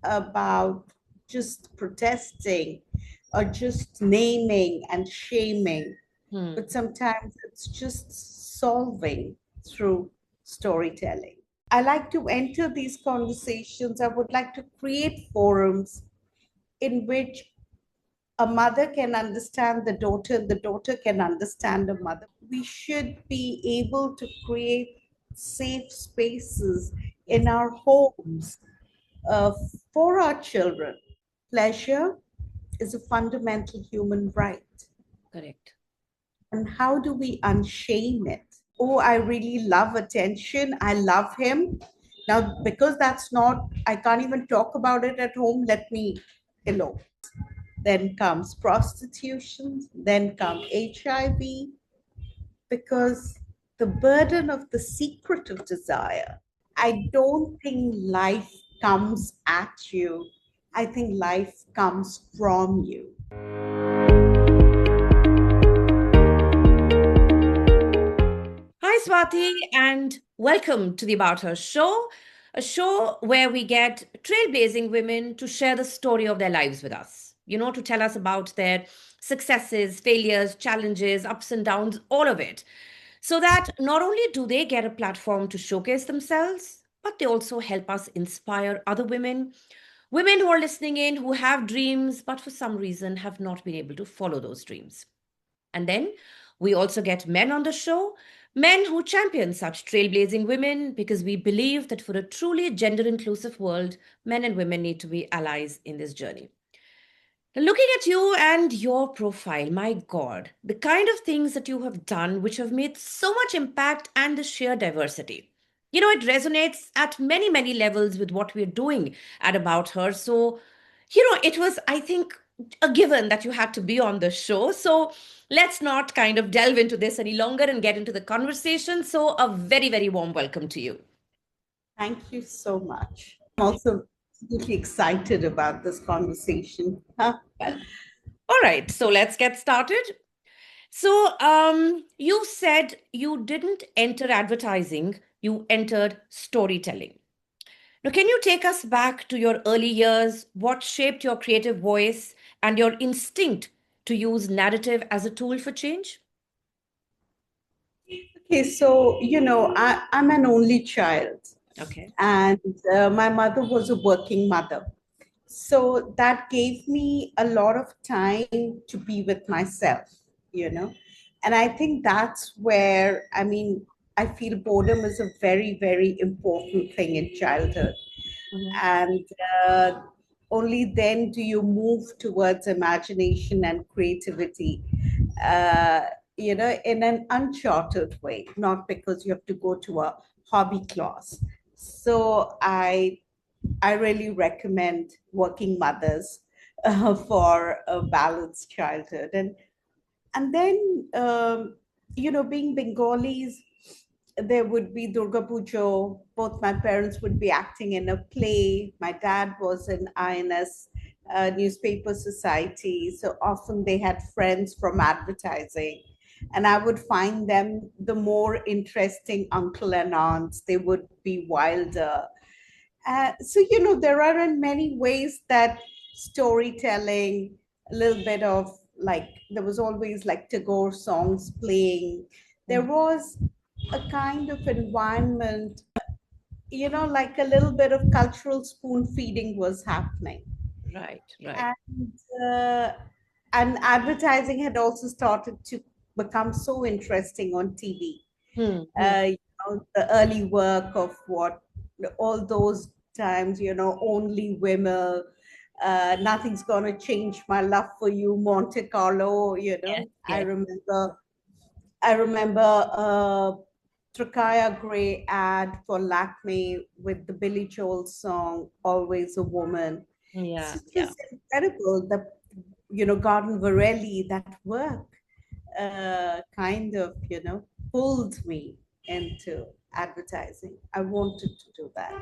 about just protesting or just naming and shaming, but sometimes it's just solving through storytelling. I like to enter these conversations. I would like to create forums in which a mother can understand the daughter can understand a mother. We should be able to create safe spaces in Yes, our homes uh, for our children. Pleasure is a fundamental human right. correct. And how do we unshame it? Oh, I really love attention. I love him. Now, because that's not, I can't even talk about it at home, let me elope. Then comes prostitution, then come HIV, because the burden of the secret of desire, I don't think life comes at you. I think life comes from you. Hi, Swati, and welcome to the About Her Show, a show where we get trailblazing women to share the story of their lives with us. To tell us about their successes, failures, challenges, ups and downs, all of it. So that not only do they get a platform to showcase themselves, but they also help us inspire other women, women who are listening in who have dreams, but for some reason have not been able to follow those dreams. And then we also get men on the show, men who champion such trailblazing women because we believe that for a truly gender inclusive world, men and women need to be allies in this journey. Now, looking at you and your profile, my God, the kind of things that you have done which have made so much impact and the sheer diversity. It resonates at many, many levels with what we're doing at About Her. So, it was, I think, a given that you had to be on the show. So, let's not kind of delve into this any longer and get into the conversation. So, a very, very warm welcome to you. Thank you so much. I'm also absolutely excited about this conversation. Huh? Well, all right. So, let's get started. So, you said you didn't enter advertising, you entered storytelling. Now, can you take us back to your early years? What shaped your creative voice and your instinct to use narrative as a tool for change? Okay, so, I'm an only child, Okay. and my mother was a working mother. So that gave me a lot of time to be with myself, you know. And I think that's where, I feel boredom is a very, very important thing in childhood. Mhm. And uh, only then do you move towards imagination and creativity, uh, in an uncharted way, not because you have to go to a hobby class. So I really recommend working mothers for a balanced childhood. And then, being Bengalis, there would be Durga Puja. Both my parents would be acting in a play. My dad was in INS Newspaper Society. So often they had friends from advertising. And I would find them the more interesting uncle and aunts. They would be wilder. So, there are in many ways that storytelling, a little bit of like, there was always like Tagore songs playing. There Mhm. was a kind of environment, like a little bit of cultural spoon feeding was happening. Right, right. And, uh, and advertising had also started to become so interesting on TV. Hmm, hmm. The early work of what all those times, only women, nothing's gonna change my love for you, Monte Carlo. Yes, I yes. remember, I remember Trakaya Gray ad for Lakme with the Billy Joel song "Always a Woman." So Yeah, it yeah. was incredible. Garden Varelli, that work kind of, pulled me into advertising. I wanted to do that.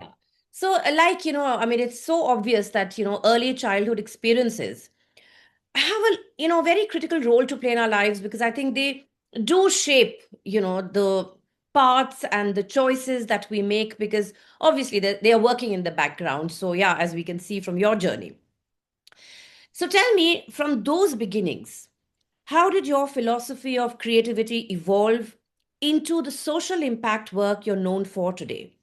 Yeah. So, like, I mean, it's so obvious that, early childhood experiences have a, very critical role to play in our lives because I think they do shape, the paths and the choices that we make, because obviously they are working in the background. So, yeah, as we can see from your journey. So, tell me, from those beginnings, how did your philosophy of creativity evolve into the social impact work you're known for today?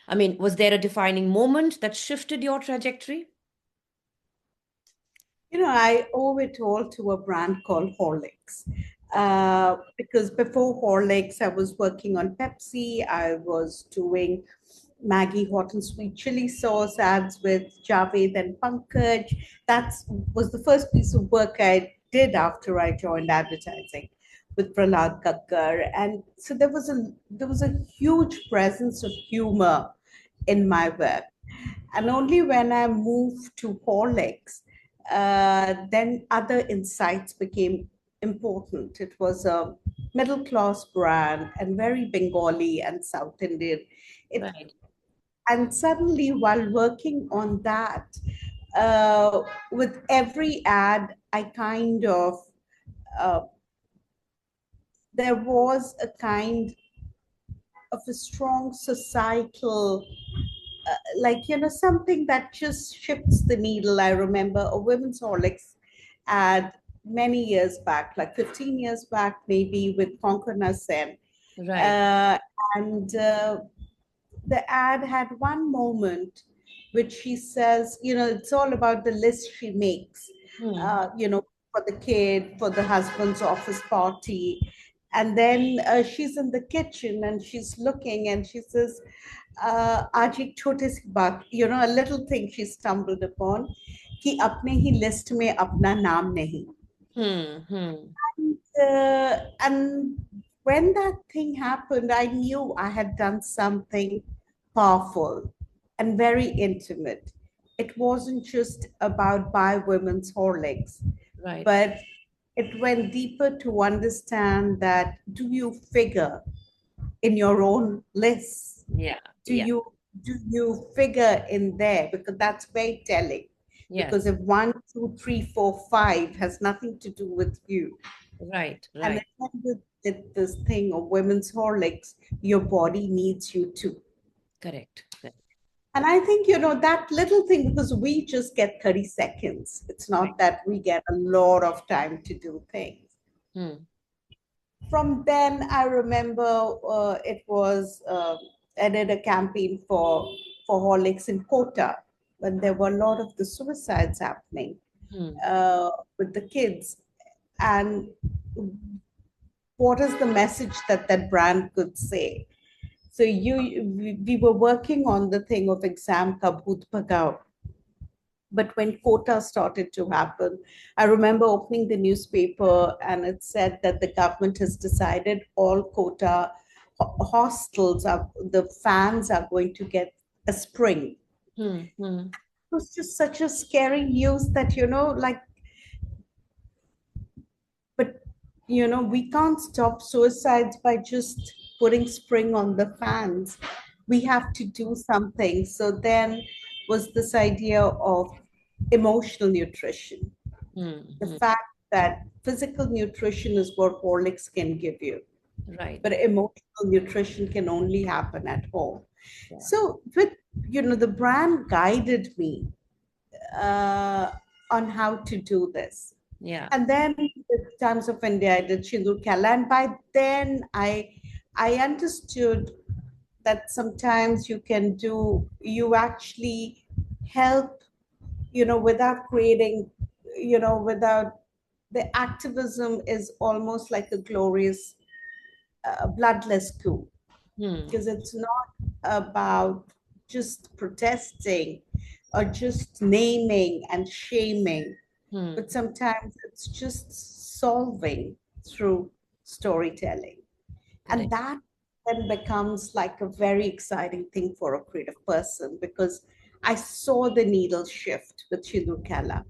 I mean, was there a defining moment that shifted your trajectory? I owe it all to a brand called Horlicks. Because before Horlicks, I was working on Pepsi. I was doing Maggie hot and sweet chili sauce ads with Javed and Pankaj. That was the first piece of work I did after I joined advertising with Prahlad Kakkar. And so there was a huge presence of humor in my work. And only when I moved to Horlicks, then other insights became important. It was a middle class brand and very Bengali and South Indian. It, Right. and suddenly, while working on that, with every ad, I kind of, uh, there was a kind of a strong societal something that just shifts the needle. I remember a women's Horlicks ad many years back, like 15 years back, maybe, with Konkona Sen. Right. Uh, and The ad had one moment which she says, it's all about the list she makes, Hmm. for the kid, for the husband's office party. And then she's in the kitchen and she's looking and she says, आज एक छोटे सी बात, a little thing she stumbled upon, कि अपने ही list में अपना नाम नहीं. Hmm. Hmm. And when that thing happened, I knew I had done something powerful and very intimate. It wasn't just about buy women's Horlicks, Right. but it went deeper to understand that, do you figure in your own lists? Yeah. do Yeah. you do you figure in there? Because that's very telling. Yes. Because if 1, 2, 3, 4, 5 has nothing to do with you, Right. and Right. then with this thing of women's Horlicks, your body needs you too. Correct. Correct. And I think, that little thing, because we just get 30 seconds. It's Right. not that we get a lot of time to do things. Hmm. From then, I remember it was, I did a campaign for Horlicks in Kota when there were a lot of the suicides happening Hmm. with the kids. And what is the message that that brand could say? So we were working on the thing of exam ka bhoot bhagao. But when quota started to happen, I remember opening the newspaper and it said that the government has decided all quota hostels are, the fans are going to get a spring. Hmm. Hmm. It was just such a scary news that, like, but, we can't stop suicides by just putting spring on the fans. We have to do something. So then was this idea of emotional nutrition. Hmm. The Hmm. fact that physical nutrition is what Horlicks can give you, Right. but emotional nutrition can only happen at home. Yeah. So, with the brand guided me uh, on how to do this. Yeah. And then with Times of India, I did Shindur Kala, and by then I understood that sometimes you actually help, without creating, without the activism is almost like a glorious bloodless coup, Hmm. because it's not about just protesting or just naming and shaming, Hmm. but sometimes it's just solving through storytelling. And Correct. that then becomes like a very exciting thing for a creative person, because I saw the needle shift with Shindur Kala.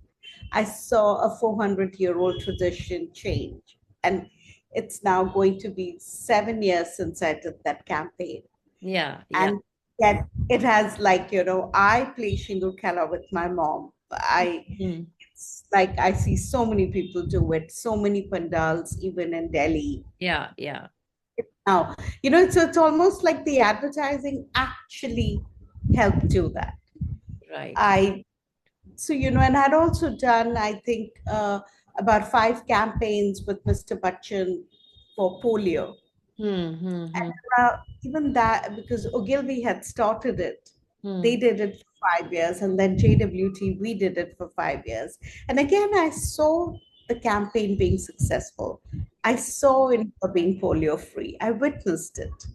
I saw a 400-year-old tradition change. And it's now going to be 7 years since I did that campaign. Yeah. Yeah. And yet it has, like, I play Shindur Kala with my mom. Hmm. It's like I see so many people do it, so many pandals, even in Delhi. Yeah. Yeah. now. It's almost like the advertising actually helped do that. Right. And I'd also done, I think, about 5 campaigns with Mr. Bachchan for polio. And even that, because Ogilvy had started it, they did it for 5 years, and then JWT, we did it for 5 years. And again, I saw the campaign being successful. I saw it being polio free. I witnessed it.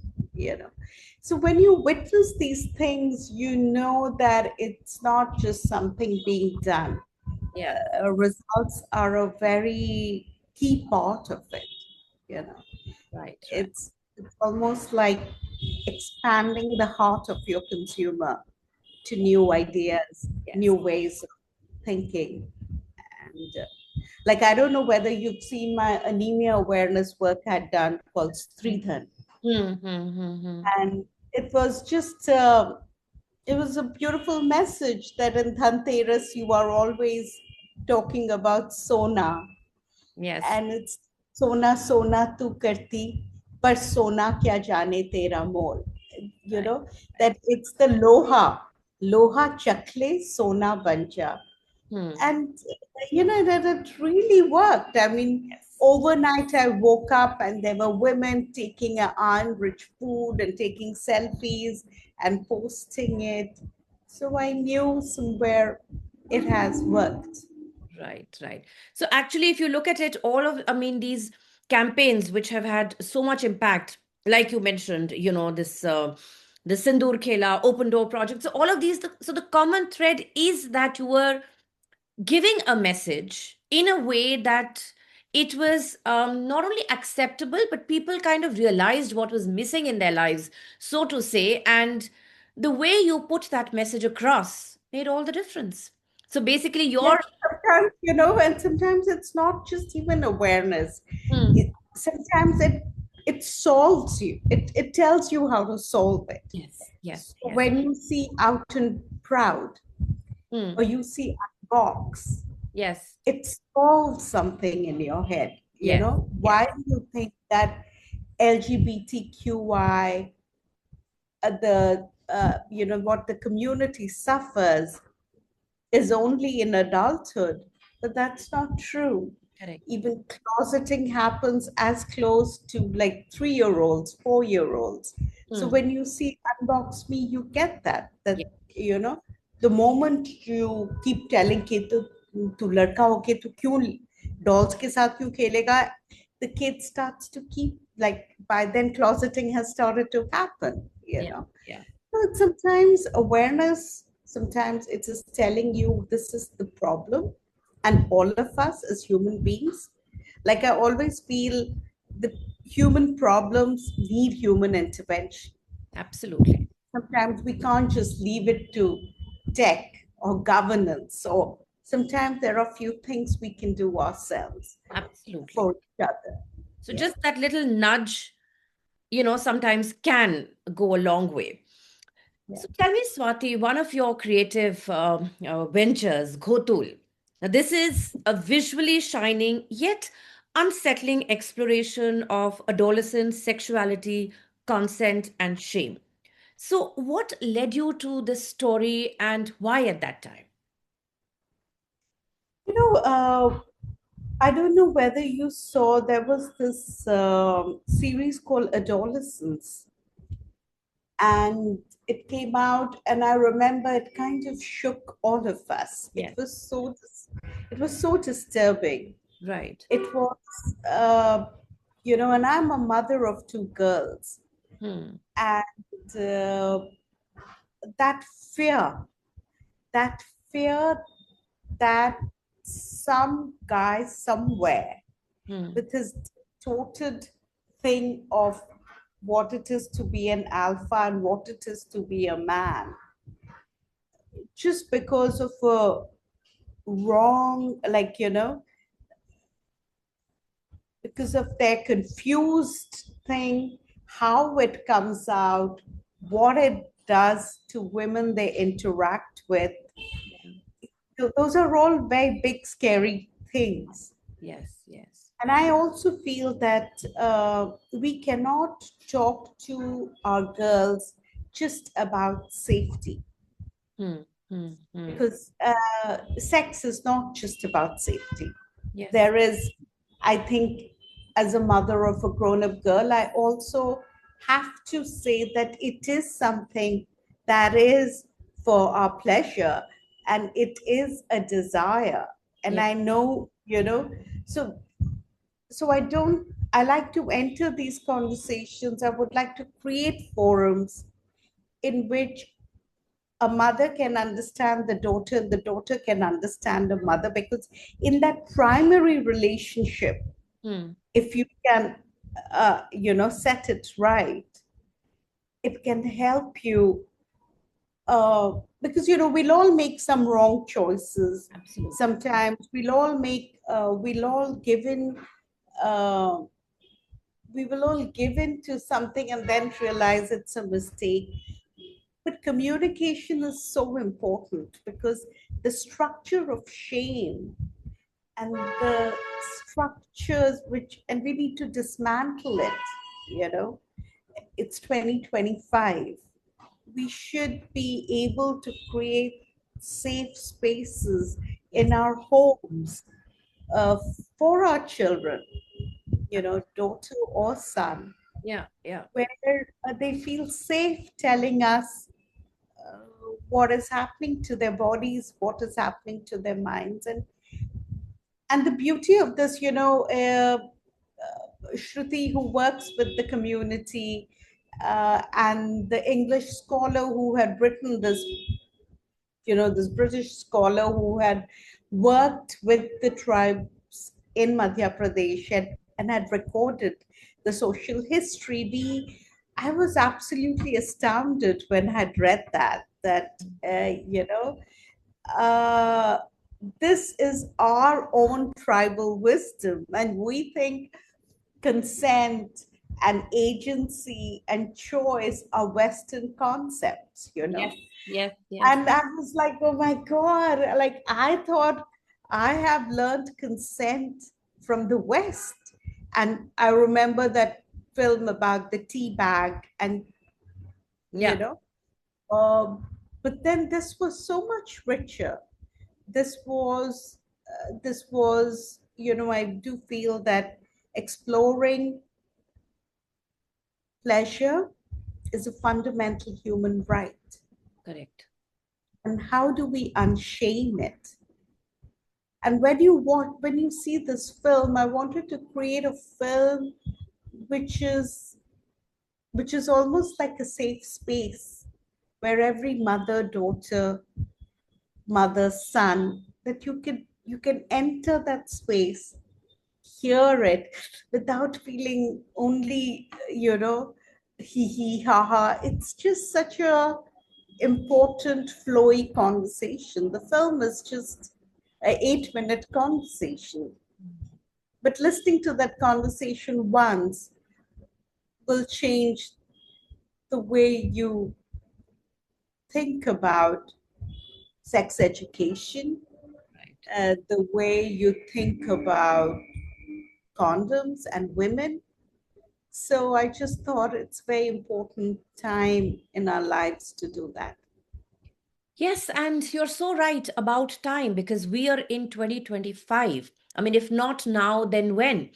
So when you witness these things, you know that it's not just something being done. Yeah. Results are a very key part of it. You know, Right. it's almost like expanding the heart of your consumer to new ideas, Yes. new ways of thinking. And like, I don't know whether you've seen my anemia awareness work I'd done called S3E134. And it was just, it was a beautiful message that in Dhanteras, you are always talking about Sona. Yes. And it's Sona, Sona tu karti, par Sona kya jane tera mol. That it's the Loha chakle, Sona banja. And that it really worked. I mean, overnight I woke up and there were women taking an iron-rich food and taking selfies and posting it. So I knew somewhere it has worked. Right. So actually, if you look at it, these campaigns which have had so much impact, like you mentioned, the Sindoor Khela, Open Door Project. So all of these, so the common thread is that you were giving a message in a way that it was not only acceptable, but people kind of realized what was missing in their lives, so to say. And the way you put that message across made all the difference. So basically, Yes, your and sometimes it's not just even awareness. Sometimes it solves you. It tells you how to solve it. Yes. So when you see Out and Proud or you see Unbox, Yes. it solves something in your head. Yes. Why do you think that LGBTQI, what the community suffers is only in adulthood? But that's not true. Correct. Even closeting happens as close to like 3-year-olds, 4-year-olds. So when you see Unbox Me, you get that Yes. the moment you keep telling कि तू लड़का होके तू क्यों dolls के साथ क्यों खेलेगा, the kid starts to keep, like, by then closeting has started to happen. Yeah. So sometimes awareness, sometimes it is telling you this is the problem, and all of us as human beings, like, I always feel the human problems need human intervention. Absolutely. Sometimes we can't just leave it to tech or governance, or sometimes there are few things we can do ourselves Absolutely. for each other. So just that little nudge, sometimes can go a long way. So tell me, Swati, one of your creative ventures, Ghotul. Now, this is a visually shining yet unsettling exploration of adolescent sexuality, consent, and shame. So, what led you to this story and why at that time? you know I don't know whether you saw, there was this series called Adolescents, and it came out, and I remember it kind of shook all of us. Yes. It was so disturbing. Right. It was, and I'm a mother of 2 girls, and that fear, that fear that some guy somewhere with his distorted thing of what it is to be an alpha and what it is to be a man, just because of a wrong, because of their confused thing, how it comes out, what it does to women they interact with. Those are all very big, scary things. Yes. And I also feel that we cannot talk to our girls just about safety, Hmm. Hmm. Hmm. because sex is not just about safety. Yes. There is, I think, as a mother of a grown up girl, I also have to say that it is something that is for our pleasure, and it is a desire. And Yeah. I know, so I don't, I like to enter these conversations. I would like to create forums in which a mother can understand the daughter and the daughter can understand the mother, because in that primary relationship, Hmm. if you can set it right, it can help you, because we'll all make some wrong choices. Absolutely. Sometimes we'll all given uh, we will all give in to something and then realize it's a mistake. But communication is so important, because the structure of shame and the structures and we need to dismantle it, you know. It's 2025. We should be able to create safe spaces in our homes, uh, for our children, daughter or son, Yeah. Yeah. where they feel safe telling us uh, what is happening to their bodies, what is happening to their minds. And the beauty of this, Shruti, who works with the community, and the English scholar who had written this, this British scholar who had worked with the tribes in Madhya Pradesh, and had recorded the social history. I was absolutely astounded when I had read that, uh, this is our own tribal wisdom, and we think consent and agency and choice are Western concepts, Yes. Yes. Yes. And I was like, oh my God, like I thought I have learned consent from the West. And I remember that film about the tea bag, and, you Yeah. know, um, but then this was so much richer. This was, I do feel that exploring pleasure is a fundamental human right. Correct. And how do we unshame it? And when you see this film, I wanted to create a film which is which is almost like a safe space, where every mother, daughter, mother, son, that you can enter that space, hear it without feeling only, hee hee ha ha. It's just such a important flowy conversation. The film is just an 8-minute conversation, but listening to that conversation once will change the way you think about sex education, Right. the way you think about condoms and women. So I just thought it's very important time in our lives to do that. Yes, and you're so right about time because we are in 2025. I mean, if not now, then when?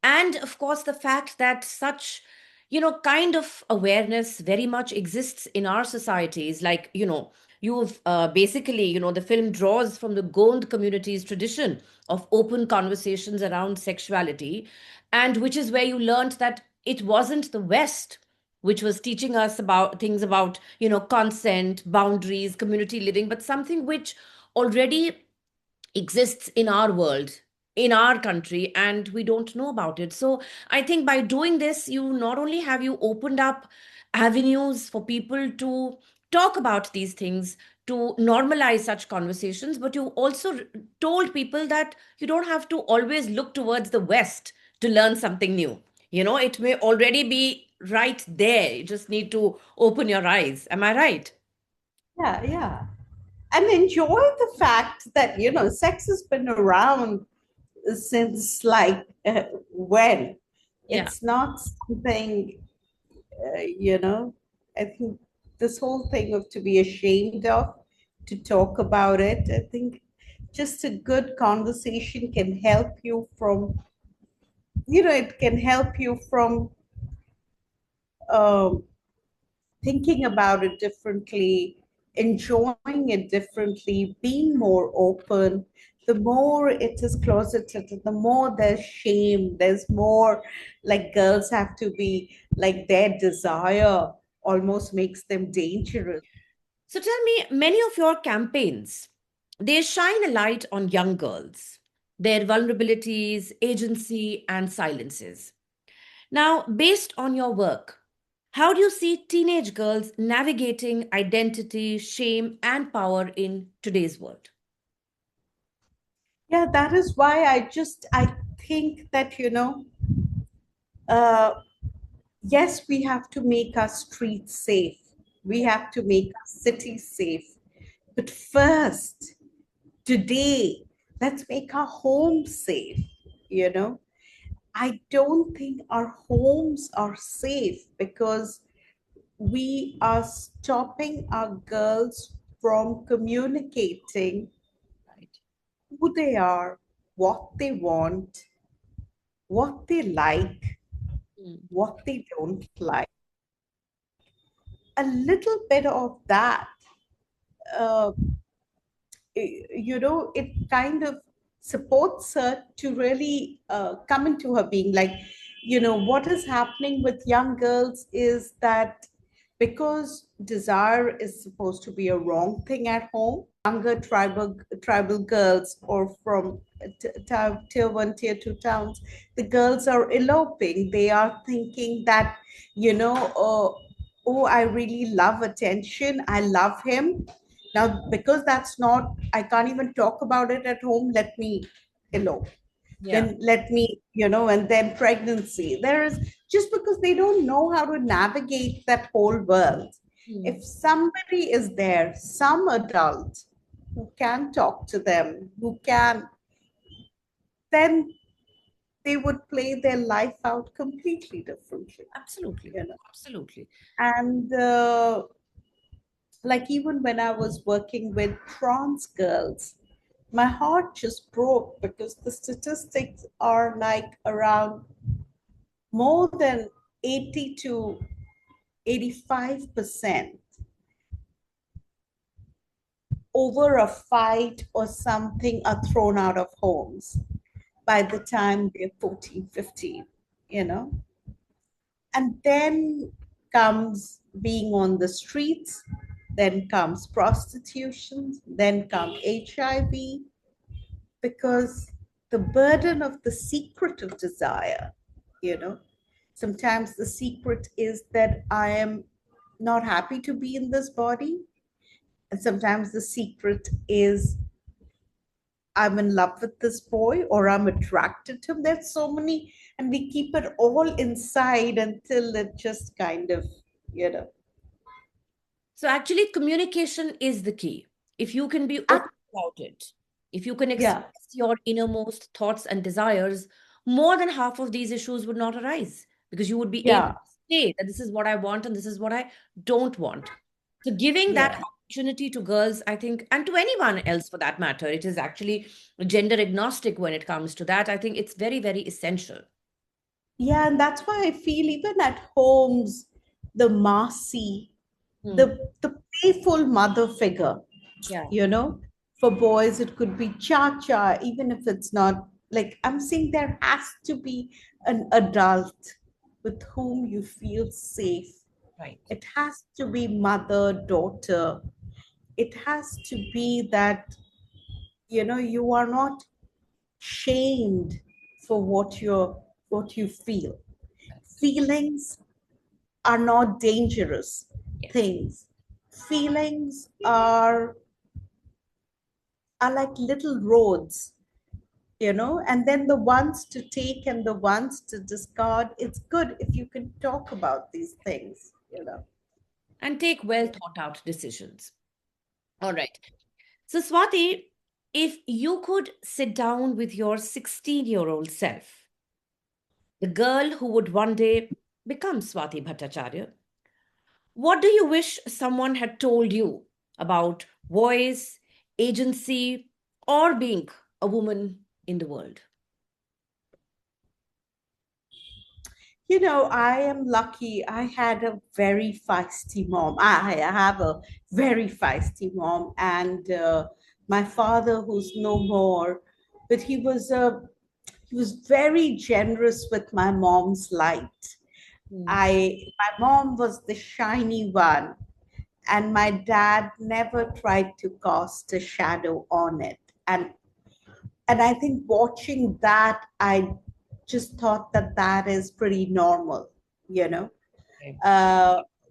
And of course, the fact that such, kind of awareness very much exists in our societies. Like, you've basically, the film draws from the Gond community's tradition of open conversations around sexuality, and which is where you learned that it wasn't the West which was teaching us about things about consent, boundaries, community living, but something which already exists in our world, in our country, and we don't know about it. So I think by doing this, you not only have you opened up avenues for people to talk about these things, to normalize such conversations, but you also told people that you don't have to always look towards the West to learn something new. It may already be right there. You just need to open your eyes. Am I right? Yeah, yeah. And enjoy the fact that, sex has been around since like when. Yeah. It's not something, I think this whole thing of to be ashamed of, to talk about it, I think just a good conversation can help you from, it can help you from um, thinking about it differently, enjoying it differently, being more open. The more it is closeted, the more there's shame, there's more like girls have to be like their desire almost makes them dangerous. So tell me, many of your campaigns, they shine a light on young girls, their vulnerabilities, agency, and silences. Now, based on your work, how do you see teenage girls navigating identity, shame, and power in today's world? Yeah, that is why I think that, uh, yes, we have to make our streets safe. We Yeah. have to make our cities safe. But first, today, let's make our homes safe. You know, I don't think our homes are safe because we are stopping our girls from communicating Right. who they are, what they want, what they like, Mm. what they don't like. A little bit of that, uh, it kind of supports her to really come into her being. Like, what is happening with young girls is that because desire is supposed to be a wrong thing at home, younger tribal girls or from tier one, tier two towns, the girls are eloping. They are thinking that, oh, I really love attention. I love him. Now, because that's not, I can't even talk about it at home, let me elope. Yeah. Then let me, and then pregnancy. There is, just because they don't know how to navigate that whole world. Mm. If somebody is there, some adult who can talk to them, who can, then they would play their life out completely differently, Absolutely. you know. Absolutely. And like even when I was working with trans girls, my heart just broke because the statistics are like around more than 80 to 85% over a fight or something are thrown out of homes by the time they're 14, 15, you know. And then comes being on the streets, then comes prostitution, then come HIV, because the burden of the secret of desire, you know, sometimes the secret is that I am not happy to be in this body. And sometimes the secret is I'm in love with this boy or I'm attracted to him. There's so many, and we keep it all inside until it just kind of, you know. So, actually, communication is the key. If you can be Ah, open about it, if you can express yeah, your innermost thoughts and desires, more than half of these issues would not arise because you would be able yeah, to say that this is what I want and this is what I don't want. So, giving that yeah. opportunity to girls, I think, and to anyone else for that matter, it is actually gender agnostic when it comes to that. I think it's very, very essential. Yeah, and that's why I feel even at homes, the Marcy, Hmm. the playful mother figure, Yeah. you know, for boys it could be Cha-Cha, even if it's not, like I'm saying there has to be an adult with whom you feel safe. Right. It has to be mother, daughter. It has to be that, you are not shamed for what you feel. Feelings are not dangerous Yes. things. Feelings are like little roads, and then the ones to take and the ones to discard. It's good if you can talk about these things. And take well thought out decisions. All right. So, Swati, If you could sit down with your 16-year-old self, the girl who would one day become Swati Bhattacharya, what do you wish someone had told you about voice, agency, or being a woman in the world? I am lucky. I had a very feisty mom. I have a very feisty mom, and my father, who's no more, but he was very generous with my mom's light. Mm. My mom was the shiny one, and my dad never tried to cast a shadow on it. And I think watching that, I just thought that that is pretty normal, you know. Okay.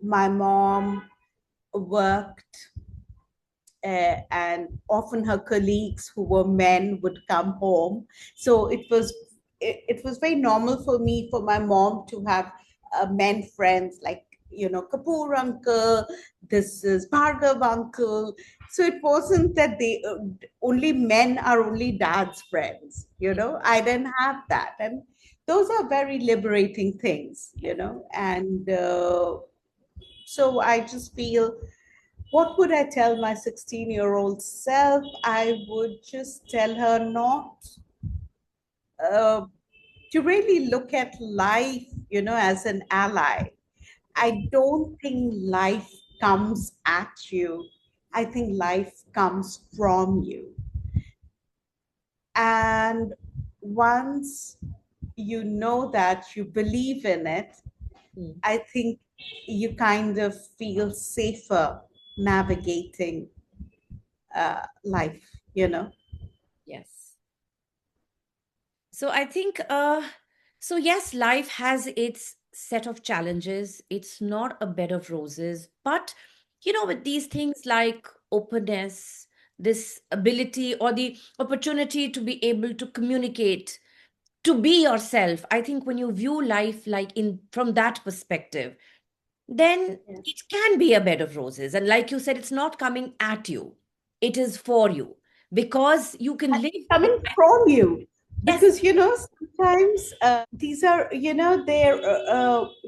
My mom worked, and often her colleagues who were men would come home. So it was very normal for me, for my mom to have men friends like, Kapoor uncle, this is Bhargav uncle. So it wasn't that they only men are only dad's friends. I didn't have that, and those are very liberating things. And so I just feel, what would I tell my 16-year-old self? I would just tell her not uh, to really look at life, as an ally. I don't think life comes at you. I think life comes from you. And once you know that, you believe in it, Mm. I think you kind of feel safer navigating life. Yes. So I think, so yes, life has its set of challenges. It's not a bed of roses, but with these things like openness, this ability or the opportunity to be able to communicate, to be yourself, I think when you view life like in from that perspective, then Yeah. it can be a bed of roses. And like you said, it's not coming at you, it is for you because you can live the Coming life. from you, Yes. because sometimes these are, they're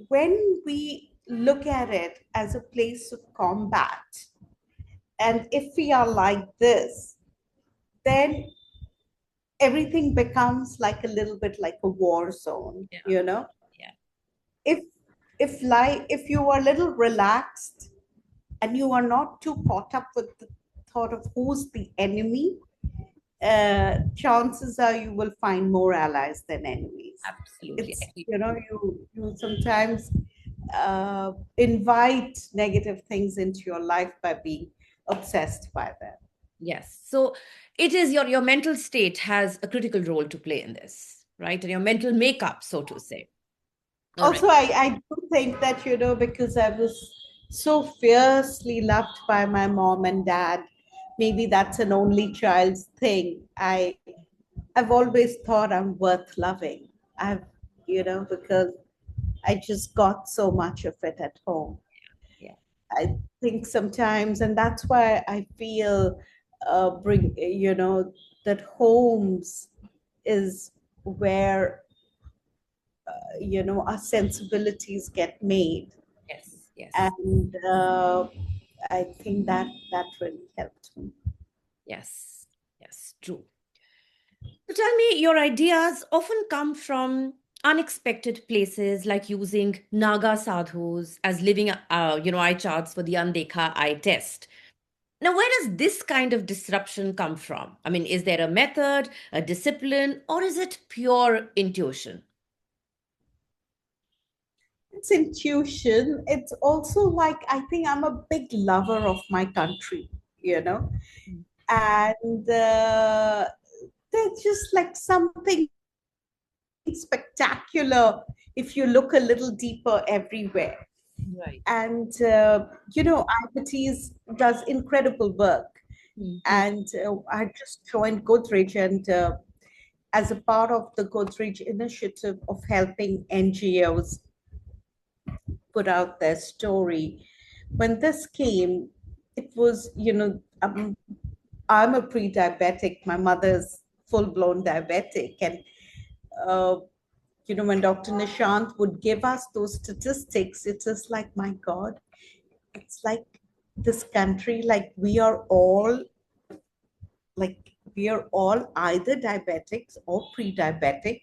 when we look at it as a place of combat, and if we are like this, then everything becomes like a little bit like a war zone. Yeah. Yeah. if if you are a little relaxed and you are not too caught up with the thought of who's the enemy, chances are you will find more allies than enemies. Absolutely. It's, you sometimes invite negative things into your life by being obsessed by them. Yes. So it is your mental state has a critical role to play in this, right? And your mental makeup, so to say. All right. Also, I do think that, because I was so fiercely loved by my mom and dad, maybe that's an only child's thing. I've always thought I'm worth loving. I've, because I just got so much of it at home. Yeah. I think sometimes, and that's why I feel, that homes is where, our sensibilities get made. Yes. Yes. And I think that that really helped me. Yes. Yes. True. So tell me, your ideas often come from unexpected places, like using Naga sadhus as living, eye charts for the Undekha eye test. Now, where does this kind of disruption come from? I mean, is there a method, a discipline, or is it pure intuition? It's intuition. It's also like, I think I'm a big lover of my country, Mm. and there's just like something spectacular if you look a little deeper everywhere. Right. And IPTs does incredible work, Mhm. and I just joined Godrej, and as a part of the Godrej initiative of helping NGOs put out their story. When this came, it was, I'm a pre-diabetic. My mother's full-blown diabetic. And, uh, when Dr. Nishant would give us those statistics, it is like, my God, it's like this country, like we are all either diabetics or pre-diabetic.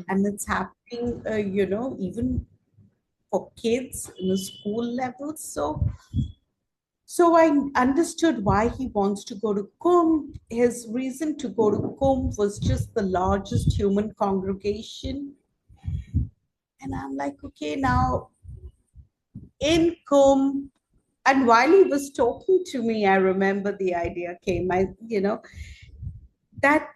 And it's happening, even for kids in the school level. So I understood why he wants to go to Kumbh. His reason to go to Kumbh was just the largest human congregation. And I'm like, okay, now in Kumbh, and while he was talking to me, I remember the idea came. That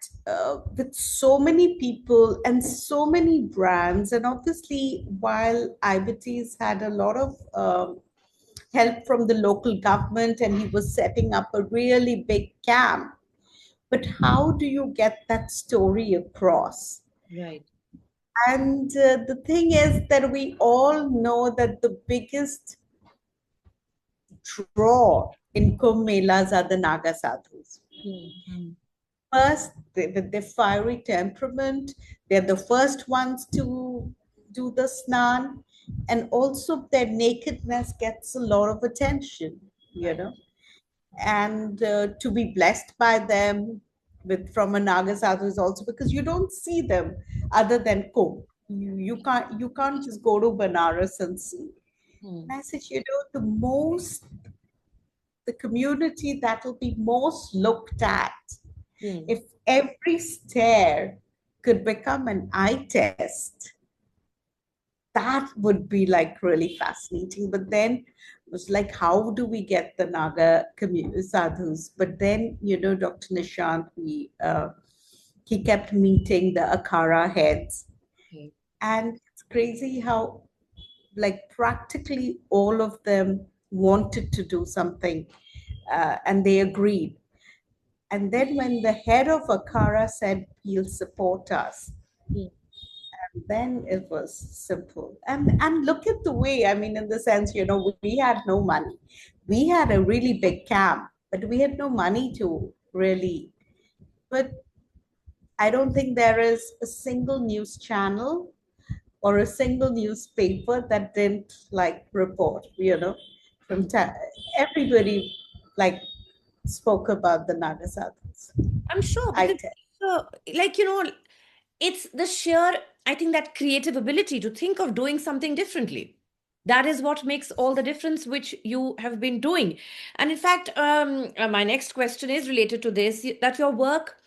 with so many people and so many brands, and obviously, while IBTs had a lot of help from the local government, and he was setting up a really big camp. But how do you get that story across? Right. And the thing is that we all know that the biggest draw in Kumbh Melas are the Naga sadhus. First, with their fiery temperament, they're the first ones to do the snan, and also their nakedness gets a lot of attention, and to be blessed by them from a Naga sadhu is also because you don't see them other than Kumbh. You can't just go to Banaras and see. And I said, the community that will be most looked at, if every stair could become an eye test, that would be like really fascinating. But then it was like, how do we get the Naga community sadhus? But then, Dr. Nishant, he kept meeting the Akhara heads. And it's crazy how, like, practically all of them wanted to do something, and they agreed. And then when the head of Akhara said he'll support us, then it was simple. And look at the way, I mean, in the sense, we had no money. We had a really big camp, but we had no money to really. But I don't think there is a single news channel or a single newspaper that didn't like report, from everybody like spoke about the Naga sadhus. I'm sure I because, like, it's the sheer, I think, that creative ability to think of doing something differently. That is what makes all the difference, which you have been doing. And in fact, my next question is related to this, that your work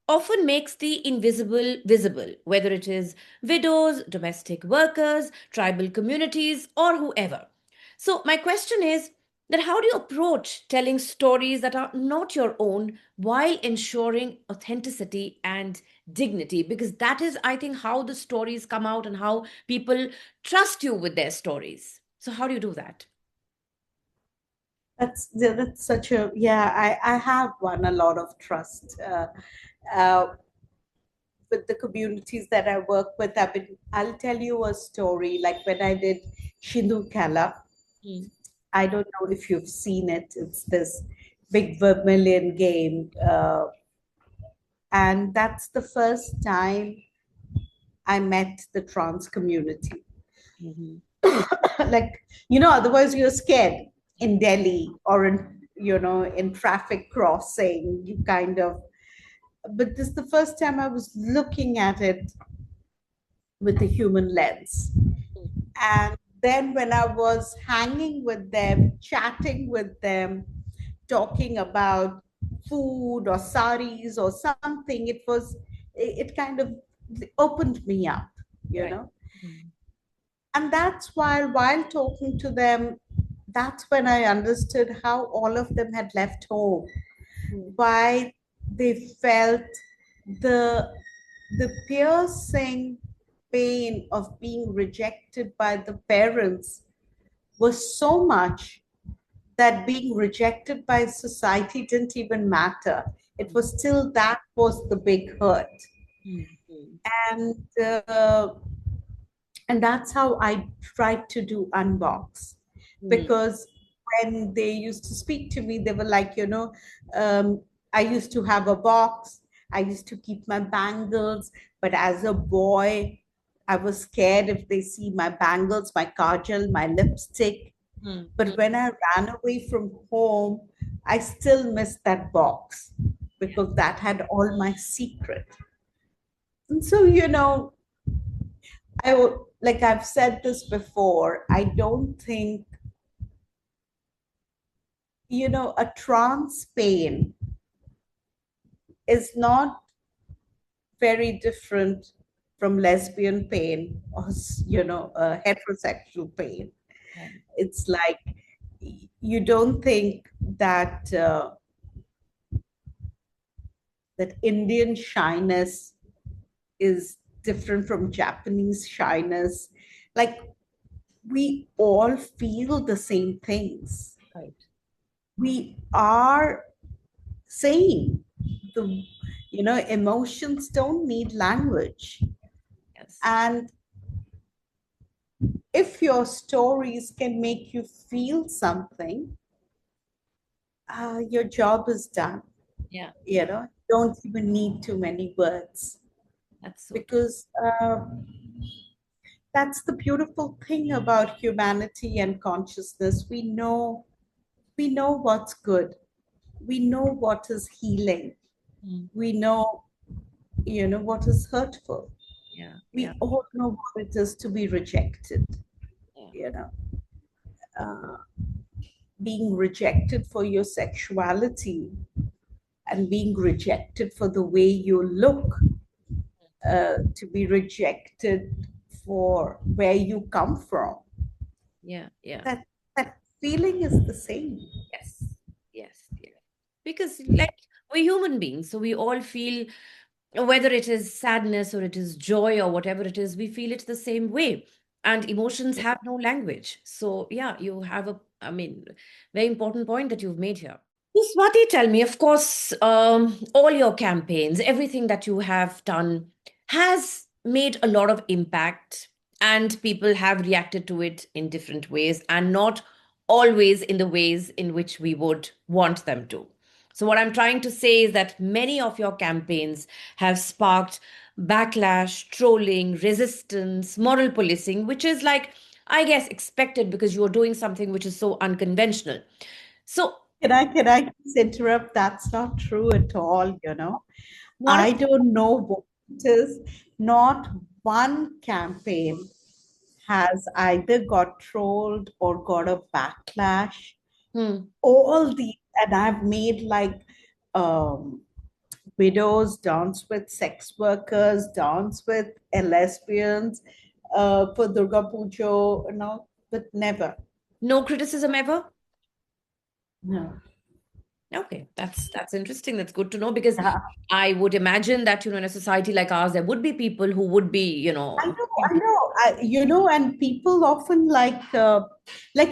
often makes the invisible visible, whether it is widows, domestic workers, tribal communities, or whoever. So, my question is that how do you approach telling stories that are not your own while ensuring authenticity and dignity? Because that is, I think, how the stories come out and how people trust you with their stories. So, how do you do that? that's such a, yeah, I have won a lot of trust uh, with the communities that I work with. I'll tell you a story. Like when I did Shindu Kala, I don't know if you've seen it. It's this big vermilion game. And that's the first time I met the trans community. Like, otherwise you're scared in Delhi or in traffic crossing, you kind of, but this is the first time I was looking at it with a human lens. And then when I was hanging with them, chatting with them, talking about food or saris or something, it kind of opened me up, you know. And that's while talking to them, that's when I understood how all of them had left home, why they felt the piercing pain of being rejected by the parents was so much that being rejected by society didn't even matter. It was still that was the big hurt. And and that's how I tried to do Unbox, because when they used to speak to me, they were like, I used to have a box. I used to keep my bangles. But as a boy, I was scared if they see my bangles, my kajal, my lipstick. But when I ran away from home, I still missed that box because that had all my secret. And so, like I've said this before, I don't think, a trans pain is not very different from lesbian pain or, heterosexual pain. It's like you don't think that that Indian shyness is different from Japanese shyness. Like we all feel the same things. Right. We are same. The emotions don't need language. Yes. And if your stories can make you feel something, your job is done. Yeah. Don't even need too many words. That's so Because that's the beautiful thing about humanity and consciousness. We know what's good. We know what is healing. We know, what is hurtful. Yeah. We all know what it is to be rejected. Yeah. Being rejected for your sexuality and being rejected for the way you look, to be rejected for where you come from. Yeah. That feeling is the same. Yes. Yes. Because like we're human beings, so we all feel, whether it is sadness or it is joy or whatever it is, we feel it the same way. And emotions have no language. So yeah, you have very important point that you've made here. So Swati, tell me, of course, all your campaigns, everything that you have done has made a lot of impact, and people have reacted to it in different ways and not always in the ways in which we would want them to. So, what I'm trying to say is that many of your campaigns have sparked backlash, trolling, resistance, moral policing, which is like, I guess, expected because you're doing something which is so unconventional. So, Can I just interrupt? That's not true at all, not I a don't know what it is. Not one campaign has either got trolled or got a backlash. Hmm. All the and I've made like um widows dance with sex workers, dance with lesbians, for Durga Puja, but never. No criticism ever? No. Okay, that's interesting. That's good to know because Yeah. I would imagine that, in a society like ours, there would be people who would be, I know, and people often like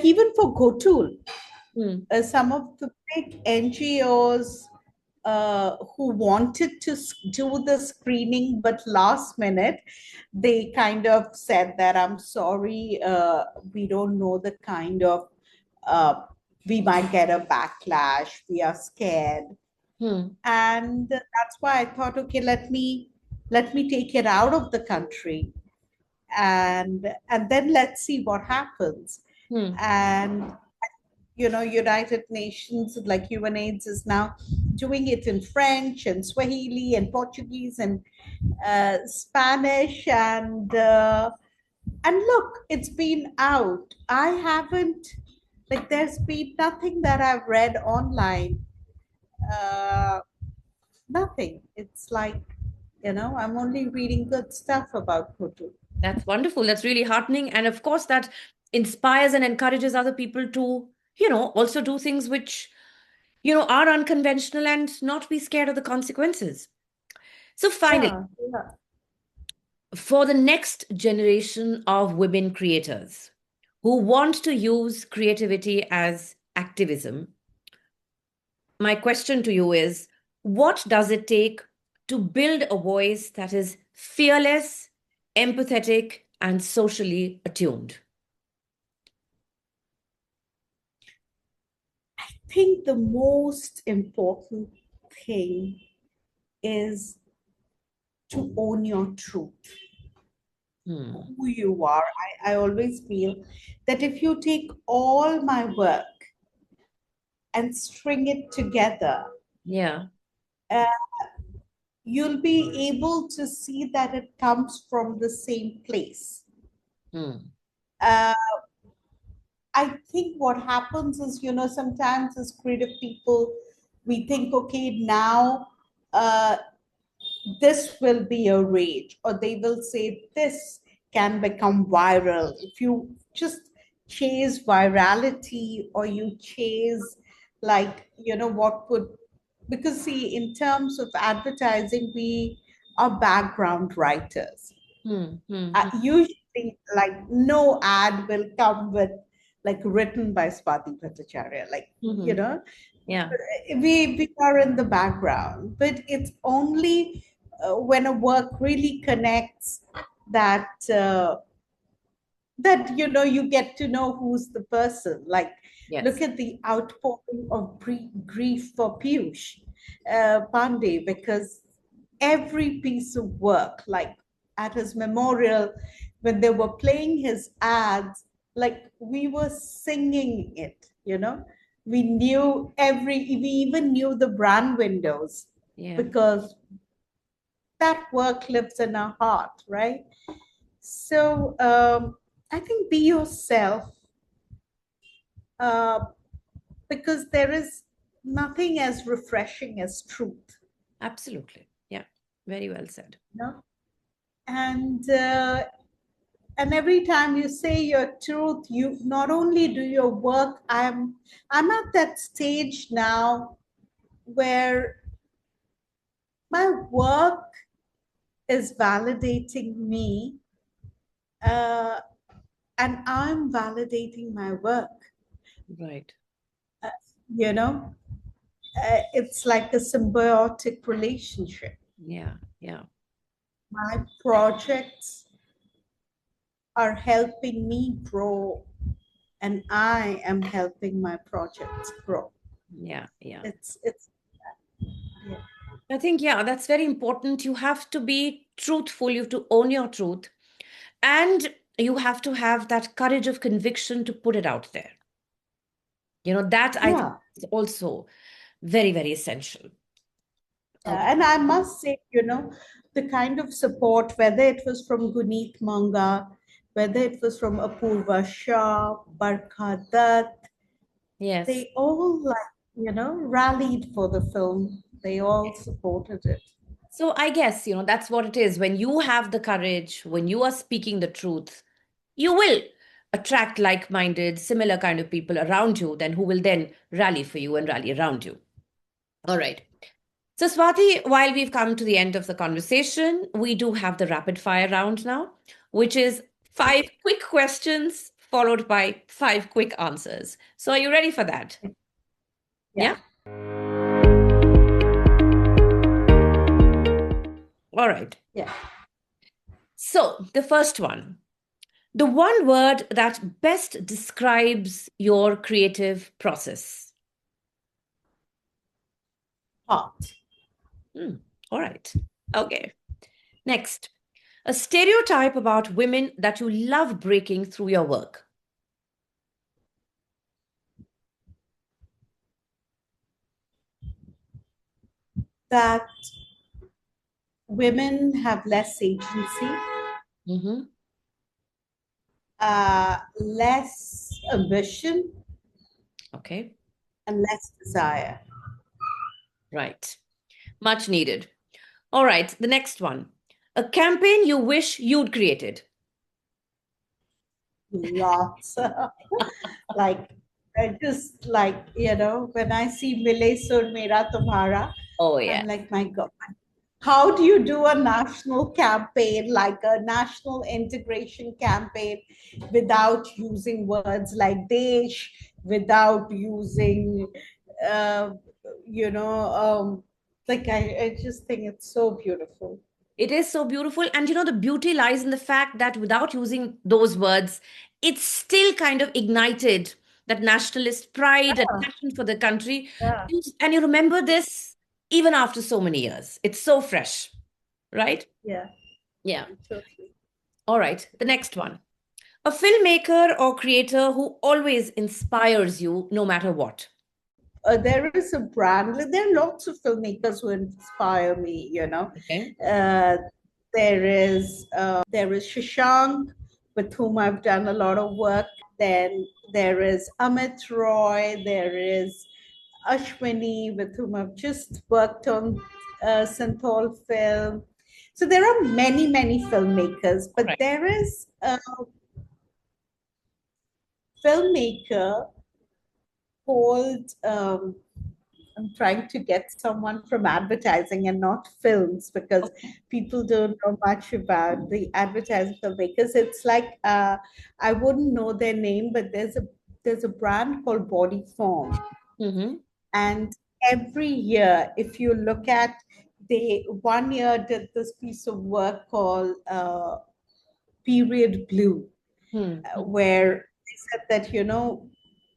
even for Ghotul, Hmm. some of the big NGOs who wanted to do the screening, but last minute, they kind of said that, I'm sorry, we don't know the kind of, we might get a backlash, we are scared. Hmm. And that's why I thought, okay, let me take it out of the country, and then let's see what happens. Hmm. And United Nations, like UNAIDS, is now doing it in French and Swahili and Portuguese and Spanish, and look, it's been out. I haven't, like, there's been nothing that I've read online. Uh, Nothing. It's like, I'm only reading good stuff about Kutu. That's wonderful. That's really heartening. And of course, that inspires and encourages other people to, also do things which, are unconventional and not be scared of the consequences. So finally, Yeah, yeah. for the next generation of women creators who want to use creativity as activism, my question to you is, what does it take to build a voice that is fearless, empathetic, and socially attuned? I think the most important thing is to own your truth, who you are. I always feel that if you take all my work and string it together, Yeah. uh, you'll be able to see that it comes from the same place. Uh, I think what happens is, sometimes as creative people, we think, okay, now this will be a rage, or they will say this can become viral. If you just chase virality, or you chase, like, what could, because see, in terms of advertising, we are background writers. Usually, like, no ad will come with, like, written by Swati Bhattacharya, like, Yeah. we are in the background, but it's only when a work really connects that you get to know who's the person. Like, look Yes. at the outpouring of grief for Piyush Pandey, because every piece of work, like at his memorial, when they were playing his ads, like, we were singing it, we knew we even knew the brand windows, Yeah. because that work lives in our heart, right? So I think be yourself, uh, because there is nothing as refreshing as truth. Absolutely. Yeah. Very well said. No? And every time you say your truth, you not only do your work. I'm at that stage now where my work is validating me, uh, and I'm validating my work. Right. Uh, you know, it's like a symbiotic relationship. Yeah. Yeah. My projects are helping me grow, and I am helping my projects grow. Yeah. Yeah. It's yeah. I think, yeah, that's very important. You have to be truthful. You have to own your truth. And you have to have that courage of conviction to put it out there. That I think Yeah. is also very, very essential. Okay. And I must say, the kind of support, whether it was from Guneet Manga, whether it was from Apurva Shah, Barkha Dutt, Yes. they all, like, rallied for the film. They all supported it. So I guess, that's what it is. When you have the courage, when you are speaking the truth, you will attract like-minded, similar kind of people around you, then who will then rally for you and rally around you. All right. So, Swati, while we've come to the end of the conversation, we do have the rapid fire round now, which is 5 quick questions followed by 5 quick answers. So, are you ready for that? Yeah. Yeah? All right. Yeah. So, the first one, the one word that best describes your creative process. Hot. All right. Okay. Next, a stereotype about women that you love breaking through your work. That women have less agency, Mm-hmm. less ambition, Okay. and less desire. Right. Much needed. All right. The next one, a campaign you wish you'd created. Lots. Like, I just, like, when I see Mile Sur Mera Tumhara, Oh, I'm yeah. like, my God, how do you do a national campaign, like a national integration campaign, without using words like Desh, without using, uh, you know, like, I just think it's so beautiful. It is so beautiful. And the beauty lies in the fact that without using those words, it's still kind of ignited that nationalist pride and Yeah, passion for the country. yeah, And you remember this even after so many years. It's so fresh, right? Yeah. Yeah. Totally. All right. The next one. A filmmaker or creator who always inspires you no matter what. There is a brand. There are lots of filmmakers who inspire me. Okay. There is Shashank, with whom I've done a lot of work. Then there is Amit Roy. There is Ashwini, with whom I've just worked on Santhol film. So there are many, many filmmakers, but Right. there is a filmmaker called, I'm trying to get someone from advertising and not films, because people don't know much about the advertising filmmakers. It's like, I wouldn't know their name, but there's a brand called Body Form. Mm-hmm. And every year, if you look at, they one year did this piece of work called Period Blue, where they said that,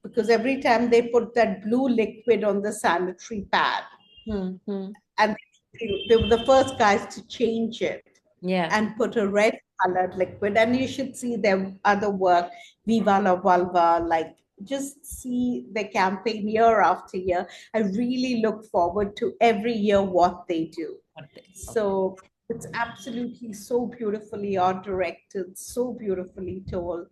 because every time they put that blue liquid on the sanitary pad, Mm-hmm. and they were the first guys to change it Yeah. and put a red colored liquid. And you should see their other work, Viva la Vulva, like just see the campaign year after year. I really look forward to every year what they do. So it's absolutely so beautifully art directed, so beautifully told.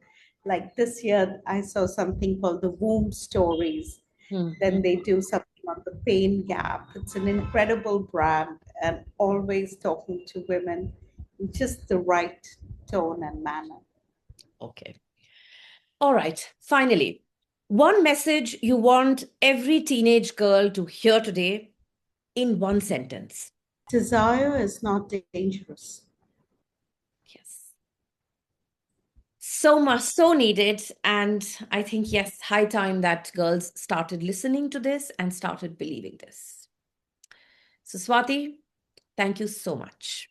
Like this year, I saw something called The Womb Stories. Then they do something on the pain gap. It's an incredible brand, and always talking to women in just the right tone and manner. Okay. All right. Finally, one message you want every teenage girl to hear today in one sentence. Desire is not dangerous. Yes. So much, so needed. And I think, yes, high time that girls started listening to this and started believing this. So, Swati, thank you so much.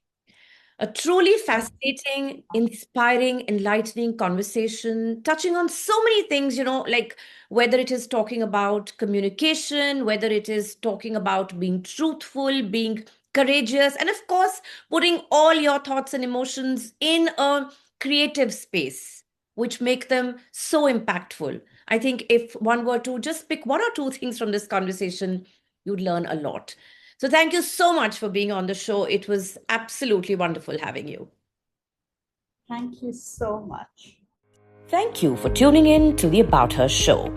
A truly fascinating, inspiring, enlightening conversation, touching on so many things, like whether it is talking about communication, whether it is talking about being truthful, being courageous, and of course, putting all your thoughts and emotions in a creative space, which make them so impactful. I think if one were to just pick one or two things from this conversation, you'd learn a lot. So thank you so much for being on the show. It was absolutely wonderful having you. Thank you so much. Thank you for tuning in to the About Her show.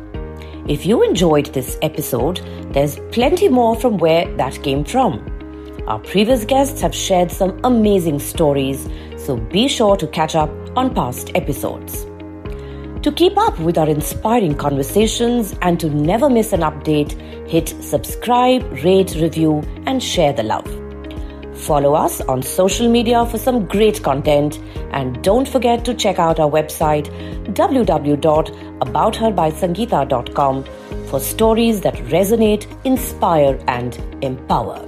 If you enjoyed this episode, there's plenty more from where that came from. Our previous guests have shared some amazing stories, so be sure to catch up on past episodes. To keep up with our inspiring conversations and to never miss an update, hit subscribe, rate, review, and share the love. Follow us on social media for some great content, and don't forget to check out our website www.aboutherbysangeeta.com for stories that resonate, inspire, and empower.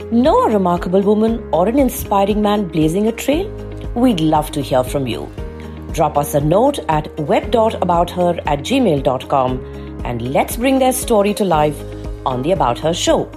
Know a remarkable woman or an inspiring man blazing a trail? We'd love to hear from you. Drop us a note at web.abouther@gmail.com and let's bring their story to life on the About Her show.